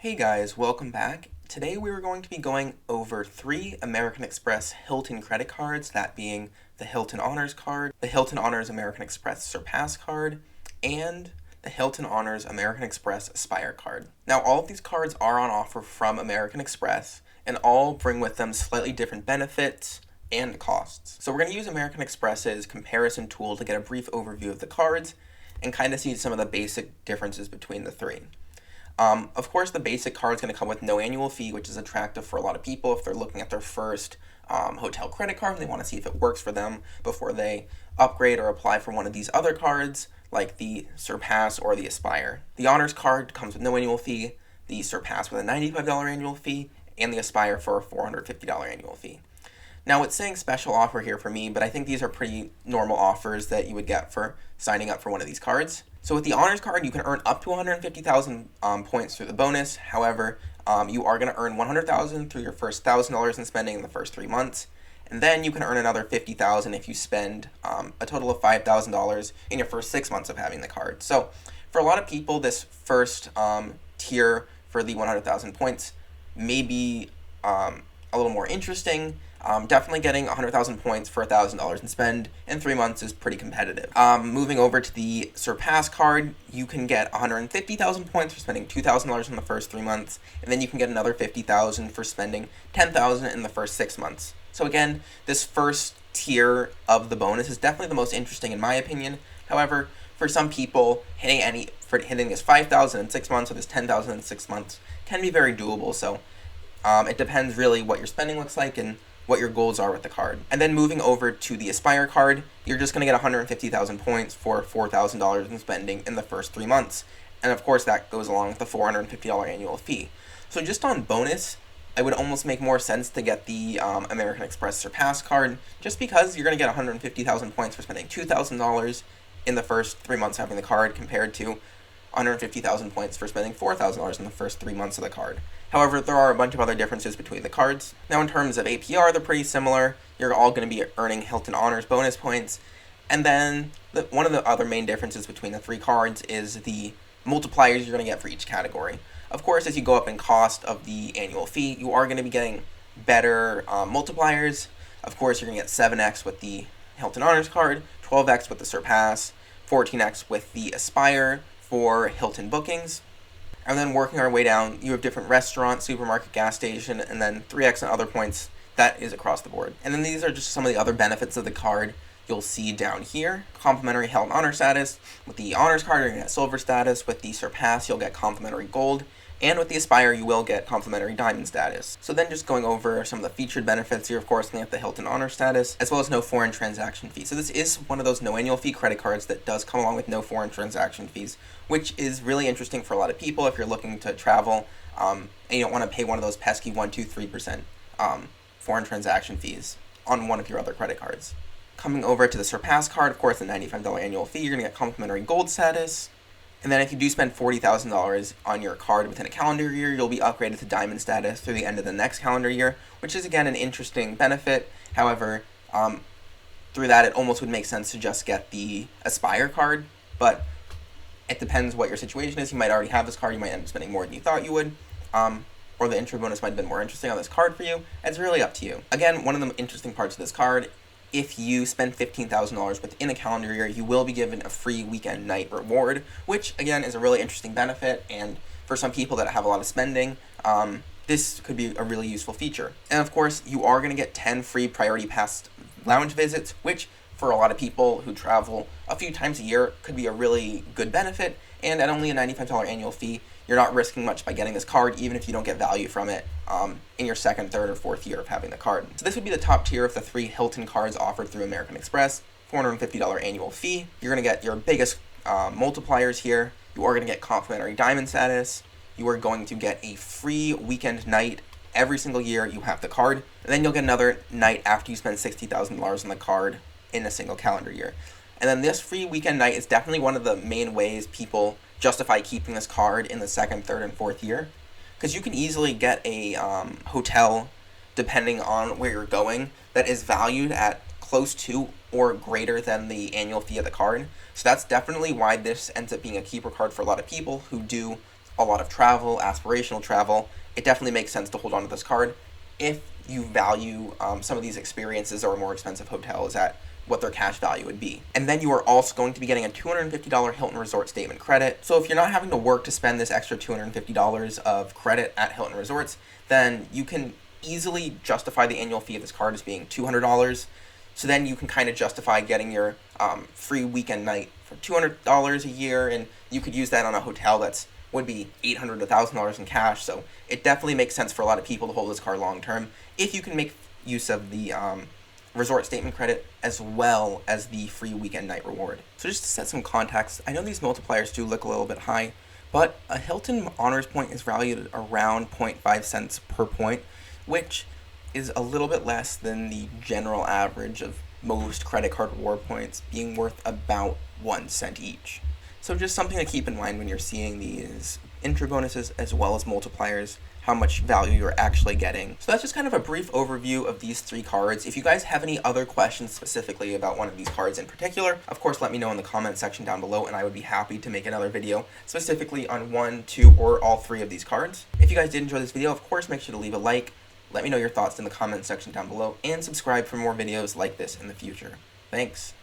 Hey guys, welcome back. Today we are going to be going over 3 American Express Hilton credit cards, that being the Hilton Honors card, the Hilton Honors American Express Surpass card, and the Hilton Honors American Express Aspire card. Now all of these cards are on offer from American Express and all bring with them slightly different benefits and costs. So we're going to use American Express's comparison tool to get a brief overview of the cards and kind of see some of the basic differences between the 3. Of course, the basic card is going to come with no annual fee, which is attractive for a lot of people if they're looking at their first hotel credit card and they want to see if it works for them before they upgrade or apply for one of these other cards, like the Surpass or the Aspire. The Honors card comes with no annual fee, the Surpass with a $95 annual fee, and the Aspire for a $450 annual fee. Now, it's saying special offer here for me, but I think these are pretty normal offers that you would get for signing up for one of these cards. So with the Honors card, you can earn up to 150,000 points through the bonus. However, you are going to earn 100,000 through your first $1,000 in spending in the first 3 months. And then you can earn another 50,000 if you spend a total of $5,000 in your first 6 months of having the card. So for a lot of people, this first tier for the 100,000 points may be a little more interesting. Definitely getting 100,000 points for $1,000 in spend in 3 months is pretty competitive. Moving over to the Surpass card, you can get 150,000 points for spending $2,000 in the first 3 months, and then you can get another 50,000 for spending $10,000 in the first 6 months. So again, this first tier of the bonus is definitely the most interesting in my opinion. However, for some people, hitting this 5,000 in 6 months or this 10,000 in 6 months can be very doable. So it depends really what your spending looks like and what your goals are with the card. And then moving over to the Aspire card, you're just going to get 150,000 points for $4,000 in spending in the first 3 months. And of course, that goes along with the $450 annual fee. So just on bonus, it would almost make more sense to get the American Express Surpass card, just because you're going to get 150,000 points for spending $2,000 in the first 3 months having the card, compared to 150,000 points for spending $4,000 in the first 3 months of the card. However, there are a bunch of other differences between the cards. Now, in terms of APR, they're pretty similar. You're all going to be earning Hilton Honors bonus points. And then one of the other main differences between the 3 cards is the multipliers you're going to get for each category. Of course, as you go up in cost of the annual fee, you are going to be getting better multipliers. Of course, you're going to get 7x with the Hilton Honors card, 12x with the Surpass, 14x with the Aspire for Hilton bookings. And then working our way down, you have different restaurant, supermarket, gas station, and then 3x and other points. That is across the board. And then these are just some of the other benefits of the card you'll see down here. Complimentary Hilton Honor status. With the Honors card, you're going to get Silver status. With the Surpass, you'll get Complimentary Gold. And with the Aspire, you will get Complimentary Diamond status. So then just going over some of the featured benefits here, of course, looking at the Hilton Honor status, as well as no foreign transaction fee. So this is one of those no annual fee credit cards that does come along with no foreign transaction fees, which is really interesting for a lot of people if you're looking to travel and you don't want to pay one of those pesky 1, 2, 3% foreign transaction fees on one of your other credit cards. Coming over to the Surpass card, of course, the $95 annual fee, you're going to get Complimentary Gold status. And then if you do spend $40,000 on your card within a calendar year, you'll be upgraded to Diamond status through the end of the next calendar year, which is, again, an interesting benefit. However, through that, it almost would make sense to just get the Aspire card, but it depends what your situation is. You might already have this card. You might end up spending more than you thought you would, or the intro bonus might have been more interesting on this card for you. It's really up to you. Again, one of the interesting parts of this card, if you spend $15,000 within a calendar year, you will be given a free weekend night reward, which, again, is a really interesting benefit. And for some people that have a lot of spending, this could be a really useful feature. And, of course, you are going to get 10 free Priority Pass lounge visits, which, for a lot of people who travel a few times a year, could be a really good benefit. And at only a $95 annual fee, you're not risking much by getting this card, even if you don't get value from it in your second, third, or fourth year of having the card. So this would be the top tier of the 3 Hilton cards offered through American Express. $450 annual fee. You're going to get your biggest multipliers here. You are going to get Complimentary Diamond status. You are going to get a free weekend night every single year you have the card. And then you'll get another night after you spend $60,000 on the card in a single calendar year. And then this free weekend night is definitely one of the main ways people justify keeping this card in the second, third, and fourth year. Because you can easily get a hotel, depending on where you're going, that is valued at close to or greater than the annual fee of the card. So that's definitely why this ends up being a keeper card for a lot of people who do a lot of travel, aspirational travel, it definitely makes sense to hold on to this card if you value some of these experiences or more expensive hotels at what their cash value would be. And then you are also going to be getting a $250 Hilton Resort statement credit. So if you're not having to work to spend this extra $250 of credit at Hilton Resorts, then you can easily justify the annual fee of this card as being $200. So then you can kind of justify getting your free weekend night for $200 a year, and you could use that on a hotel that's would be $800 to $1,000 in cash. So it definitely makes sense for a lot of people to hold this card long term if you can make use of the resort statement credit as well as the free weekend night reward. So just to set some context, I know these multipliers do look a little bit high, but a Hilton Honors point is valued around 0.5 cents per point, which is a little bit less than the general average of most credit card reward points being worth about 1 cent each. So just something to keep in mind when you're seeing these entry bonuses as well as multipliers, how much value you're actually getting. So that's just kind of a brief overview of these 3 cards. If you guys have any other questions specifically about one of these cards in particular, of course let me know in the comment section down below and I would be happy to make another video specifically on 1, 2, or all 3 of these cards. If you guys did enjoy this video, of course make sure to leave a like, let me know your thoughts in the comment section down below, and subscribe for more videos like this in the future. Thanks.